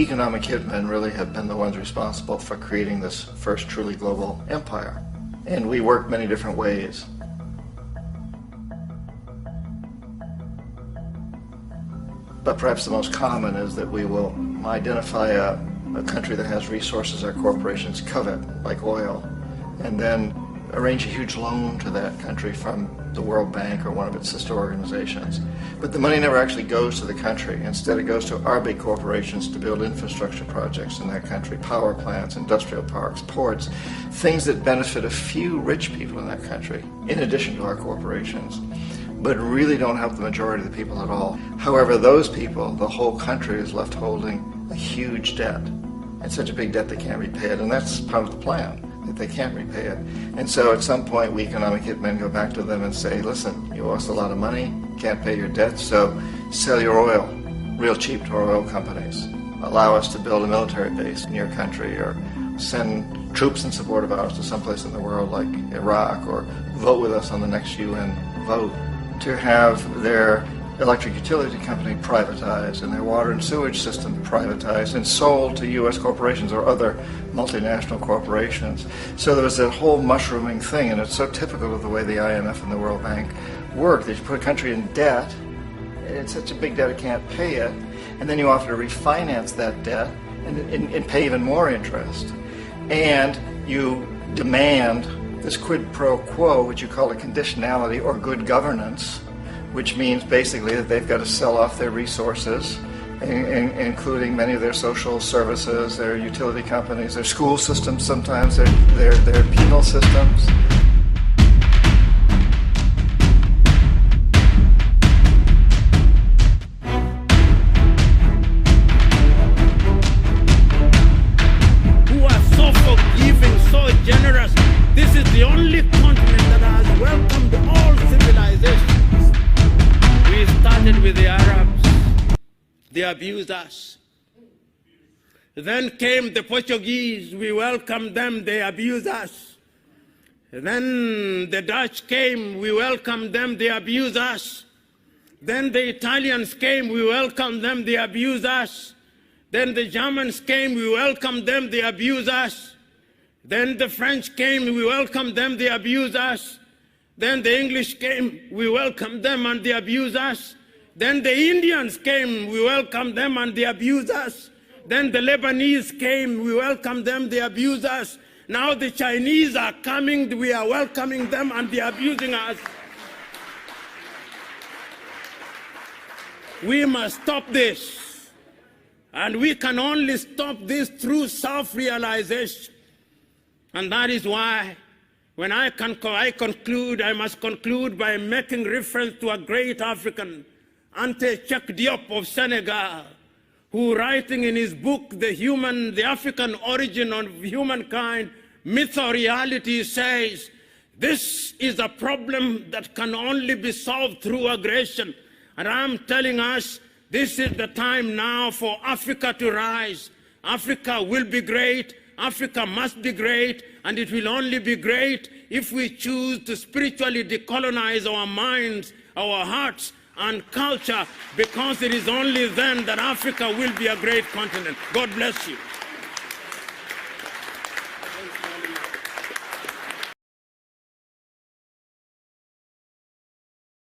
economic hitmen really have been the ones responsible for creating this first truly global empire. And we work many different ways. But perhaps the most common is that we will identify a country that has resources our corporations covet, like oil, and then arrange a huge loan to that country from the World Bank or one of its sister organizations. But the money never actually goes to the country. Instead, it goes to our big corporations to build infrastructure projects in that country, power plants, industrial parks, ports, things that benefit a few rich people in that country, in addition to our corporations, but really don't help the majority of the people at all. However, those people, the whole country is left holding a huge debt, and such a big debt they can't repay it, and that's part of the plan, that they can't repay it. And so at some point, we economic hitmen go back to them and say, listen, you owe us a lot of money, can't pay your debt, so sell your oil real cheap to our oil companies. Allow us to build a military base in your country, or send troops in support of ours to someplace in the world like Iraq, or vote with us on the next UN vote. To have their electric utility company privatized and their water and sewage system privatized and sold to U.S. corporations or other multinational corporations. So there was that whole mushrooming thing, and it's so typical of the way the IMF and the World Bank work. They put a country in debt, and it's such a big debt it can't pay it, and then you offer to refinance that debt and pay even more interest. And you demand this quid pro quo, which you call a conditionality or good governance, which means basically that they've got to sell off their resources, including many of their social services, their utility companies, their school systems sometimes, their penal systems. Who are so forgiving, so generous. This is the only continent that has welcomed all civilizations. We started with the Arabs. They abused us. Then came the Portuguese. We welcomed them. They abused us. Then the Dutch came. We welcomed them. They abused us. Then the Italians came. We welcomed them. They abused us. Then the Germans came. We welcomed them. They abused us. Then the French came. We welcomed them. They abused us. Then the English came, we welcomed them and they abused us. Then the Indians came, we welcomed them and they abused us. Then the Lebanese came, we welcomed them, they abused us. Now the Chinese are coming, we are welcoming them and they are abusing us. We must stop this. And we can only stop this through self-realization. And that is why when I conclude, I must conclude by making reference to a great African, Ante Cheikh Diop of Senegal, who, writing in his book, The African Origin of Humankind, Myth or Reality, says, this is a problem that can only be solved through aggression. And I'm telling us, this is the time now for Africa to rise. Africa will be great. Africa must be great, and it will only be great if we choose to spiritually decolonize our minds, our hearts, and culture, because it is only then that Africa will be a great continent. God bless you.